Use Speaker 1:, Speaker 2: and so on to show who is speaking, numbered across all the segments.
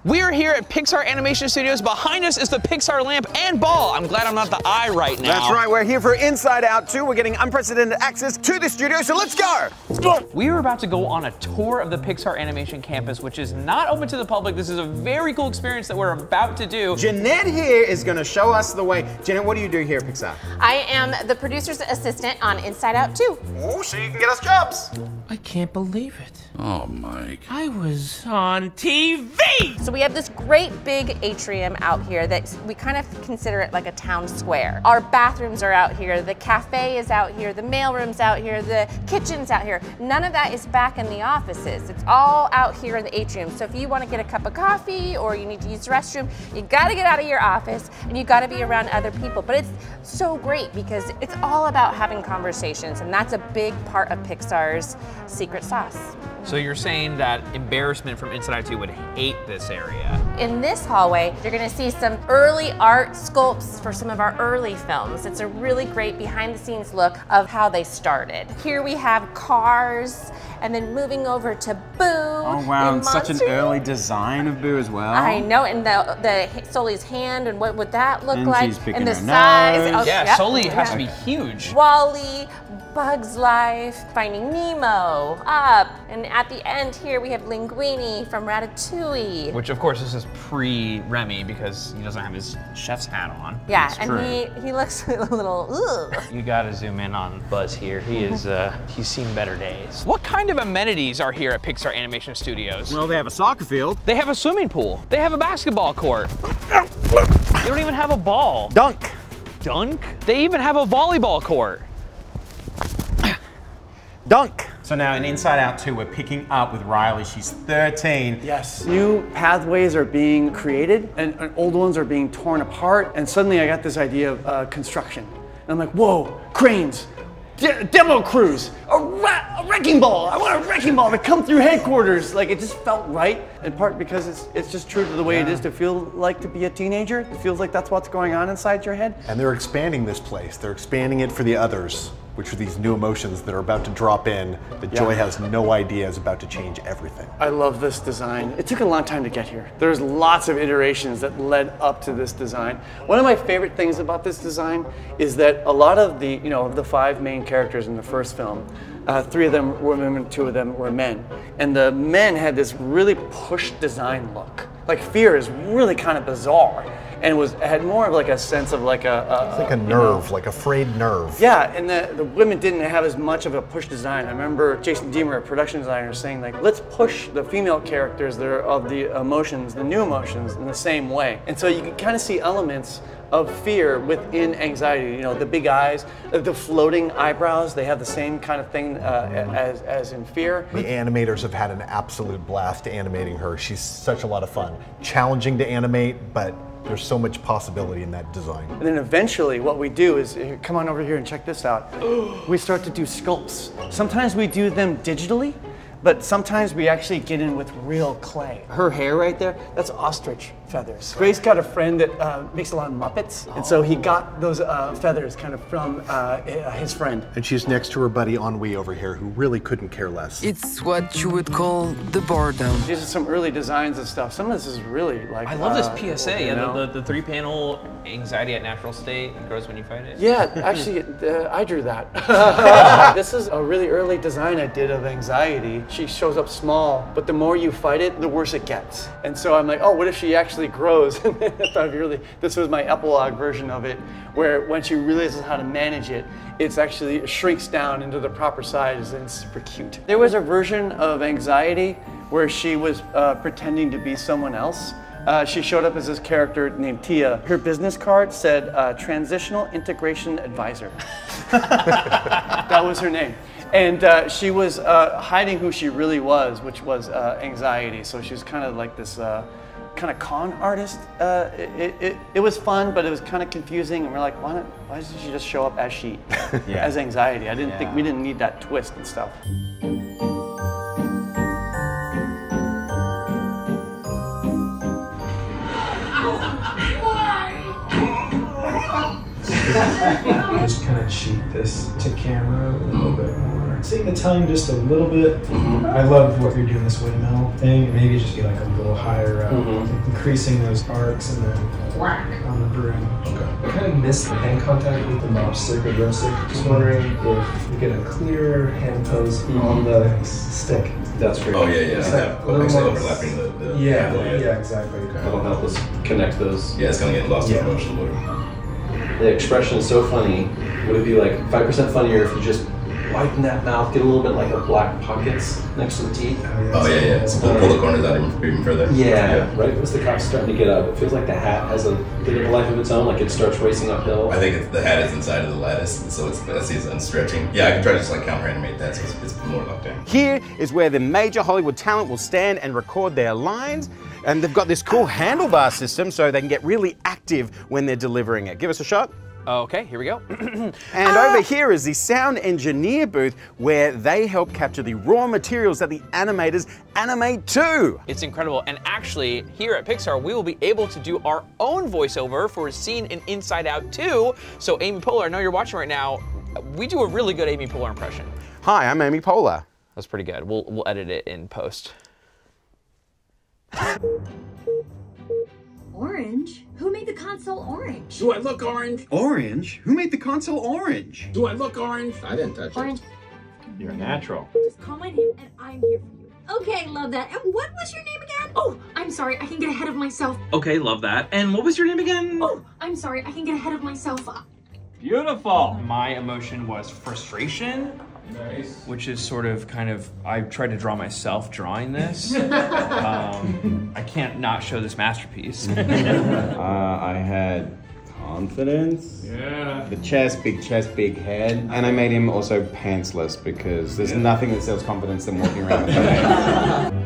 Speaker 1: We are here at Pixar Animation Studios. Behind us is the Pixar lamp and ball. I'm glad I'm not the eye right now.
Speaker 2: That's right, we're here for Inside Out 2. We're getting unprecedented access to the studio, so let's go!
Speaker 1: We are about to go on a tour of the Pixar Animation campus, which is not open to the public. This is a very cool experience that we're about to do.
Speaker 2: Jeanette here is gonna show us the way. Jeanette, what do you do here at Pixar?
Speaker 3: I am the producer's assistant on Inside Out 2.
Speaker 2: Oh, so you can get us jobs.
Speaker 4: I can't believe it.
Speaker 5: Oh, Mike.
Speaker 4: I was on TV!
Speaker 3: So we have this great big atrium out here that we kind of consider it like a town square. Our bathrooms are out here, the cafe is out here, the mailroom's out here, the kitchen's out here. None of that is back in the offices. It's all out here in the atrium. So if you want to get a cup of coffee or you need to use the restroom, you gotta get out of your office and you gotta be around other people. But it's so great because it's all about having conversations, and that's a big part of Pixar's secret sauce.
Speaker 1: So you're saying that Embarrassment from Inside Out 2 would hate this area.
Speaker 3: In this hallway, you're gonna see some early art sculpts for some of our early films. It's a really great behind the scenes look of how they started. Here we have Cars, and then moving over to Boo.
Speaker 2: Oh wow, and such an early design of Boo as well.
Speaker 3: I know, and the Sully's hand, and what would that look
Speaker 2: And
Speaker 3: like?
Speaker 2: she's picking
Speaker 3: and the
Speaker 2: her
Speaker 3: size.
Speaker 2: nose.
Speaker 3: Oh,
Speaker 1: Yeah,
Speaker 3: yep.
Speaker 1: Sully has to be huge.
Speaker 3: Wall-E, Bug's Life, Finding Nemo, Up, and at the end here we have Linguini from Ratatouille.
Speaker 1: Which of course this is pre-Remy because he doesn't have his chef's hat on.
Speaker 3: Yeah,
Speaker 1: It's
Speaker 3: and
Speaker 1: true.
Speaker 3: he looks a little, ugh.
Speaker 1: You gotta zoom in on Buzz here. He is, he's seen better days. What kind of amenities are here at Pixar Animation Studios?
Speaker 2: Well, they have a soccer field.
Speaker 1: They have a swimming pool. They have a basketball court. They don't even have a ball.
Speaker 2: Dunk.
Speaker 1: Dunk? They even have a volleyball court.
Speaker 2: Dunk. So now in Inside Out 2, we're picking up with Riley. She's 13.
Speaker 6: Yes. New pathways are being created and old ones are being torn apart. And suddenly I got this idea of construction. And I'm like, whoa, cranes, demo crews, a wrecking ball. I want a wrecking ball to come through headquarters. Like, it just felt right. In part because it's just true to the way it is to feel like to be a teenager. It feels like that's what's going on inside your head.
Speaker 7: And they're expanding this place. They're expanding it for the others, which are these new emotions that are about to drop in that Joy has no idea is about to change everything.
Speaker 6: I love this design. It took a long time to get here. There's lots of iterations that led up to this design. One of my favorite things about this design is that a lot of the, the 5 main characters in the first film, 3 of them were women, 2 of them were men. And the men had this really push design look. Like Fear is really kind of bizarre. And had more of like a sense of like
Speaker 7: It's like a nerve, like a frayed nerve.
Speaker 6: Yeah, and the women didn't have as much of a push design. I remember Jason Deemer, a production designer, saying like, let's push the female characters that are of the emotions, the new emotions, in the same way. And so you can kind of see elements of fear within anxiety. The big eyes, the floating eyebrows, they have the same kind of thing as in Fear.
Speaker 7: The animators have had an absolute blast animating her. She's such a lot of fun. Challenging to animate, but there's so much possibility in that design.
Speaker 6: And then eventually what we do is, come on over here and check this out. We start to do sculpts. Sometimes we do them digitally, but sometimes we actually get in with real clay. Her hair right there, that's ostrich feathers. Grace got a friend that makes a lot of Muppets, and so he got those feathers kind of from his friend.
Speaker 7: And she's next to her buddy Ennui over here, who really couldn't care less.
Speaker 8: It's what you would call the boredom.
Speaker 6: These are some early designs and stuff. Some of this is really like...
Speaker 1: I love this PSA, the 3-panel anxiety at natural state, it grows when you fight it.
Speaker 6: Yeah, actually, I drew that. This is a really early design I did of anxiety. She shows up small, but the more you fight it, the worse it gets. And so I'm like, oh, what if she actually grows? This was my epilogue version of it, where when she realizes how to manage it, it's actually shrinks down into the proper size and it's super cute. There was a version of anxiety where she was pretending to be someone else. She showed up as this character named Tia. Her business card said Transitional Integration Advisor. That was her name. And she was hiding who she really was, which was anxiety. So she was kind of like this kind of con artist. It was fun, but it was kind of confusing. And we're like, why doesn't she just show up as she, as anxiety? I didn't think we didn't need that twist and stuff.
Speaker 9: I'm just gonna cheat this to camera a little bit more.
Speaker 5: seeing the tongue just a little bit. I love what you're doing, this windmill thing. Maybe just be like a little higher up, increasing those arcs and then whack on the broom. I kind of missed the hand contact with the mop stick or drumstick. Just wondering if we get a clear hand pose on the stick.
Speaker 9: That's great.
Speaker 10: Oh yeah, yeah.
Speaker 5: It's
Speaker 10: Yeah.
Speaker 5: like a little more
Speaker 10: overlapping the
Speaker 5: yeah, exactly.
Speaker 9: That'll help us connect those.
Speaker 10: Yeah, it's gonna get lost in motion a little.
Speaker 9: The expression is so funny. Would it be like 5% funnier if you just widen that mouth, get a little bit like a black pockets next to the teeth?
Speaker 10: Oh yeah, yeah. So pull the corners out even further.
Speaker 9: Yeah, right as the cop's starting to get up, it feels like the hat has a bit of a life of its own, like it starts racing uphill.
Speaker 10: I think the hat is inside of the lattice, so it's stretching. Yeah, I can try to just like counter animate that, so it's more locked down.
Speaker 2: Here is where the major Hollywood talent will stand and record their lines. And they've got this cool handlebar system so they can get really active when they're delivering it. Give us a shot.
Speaker 1: Okay, here we go.
Speaker 2: And over here is the sound engineer booth where they help capture the raw materials that the animators animate to.
Speaker 1: It's incredible. And actually, here at Pixar, we will be able to do our own voiceover for a scene in Inside Out 2. So Amy Poehler, I know you're watching right now. We do a really good Amy Poehler impression.
Speaker 2: Hi, I'm Amy Poehler.
Speaker 1: That's pretty good. We'll edit it in post.
Speaker 11: Orange? Who made the console orange?
Speaker 12: Do I look orange?
Speaker 13: Orange? Who made the console orange?
Speaker 12: Do I look orange?
Speaker 10: I didn't touch
Speaker 11: Orange.
Speaker 10: You're a natural.
Speaker 11: Just call my name and I'm here for you. Okay, love that. And what was your name again? Oh, I'm sorry, I can get ahead of myself.
Speaker 4: Okay, love that. And what was your name again?
Speaker 11: Oh, I'm sorry, I can get ahead of myself.
Speaker 1: Beautiful. My emotion was frustration. Nice. Which is sort of I tried to draw myself drawing this. I can't not show this masterpiece.
Speaker 14: I had confidence.
Speaker 1: Yeah.
Speaker 14: The chest, big head. And I made him also pantsless because there's nothing that sells confidence than walking around with a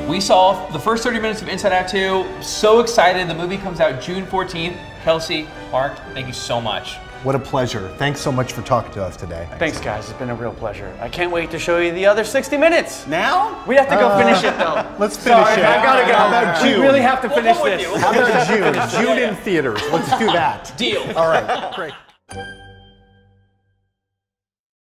Speaker 1: We saw the first 30 minutes of Inside Out 2. So excited. The movie comes out June 14th. Kelsey, Mark, thank you so much.
Speaker 7: What a pleasure. Thanks so much for talking to us today.
Speaker 6: Thanks, guys. It's been a real pleasure. I can't wait to show you the other 60 minutes.
Speaker 2: Now?
Speaker 6: We have to go finish it, though.
Speaker 7: Let's finish it.
Speaker 6: I gotta go.
Speaker 7: How about June?
Speaker 6: We really have to finish this.
Speaker 7: How about June? June in theaters. Let's do that.
Speaker 1: Deal.
Speaker 7: All right, great.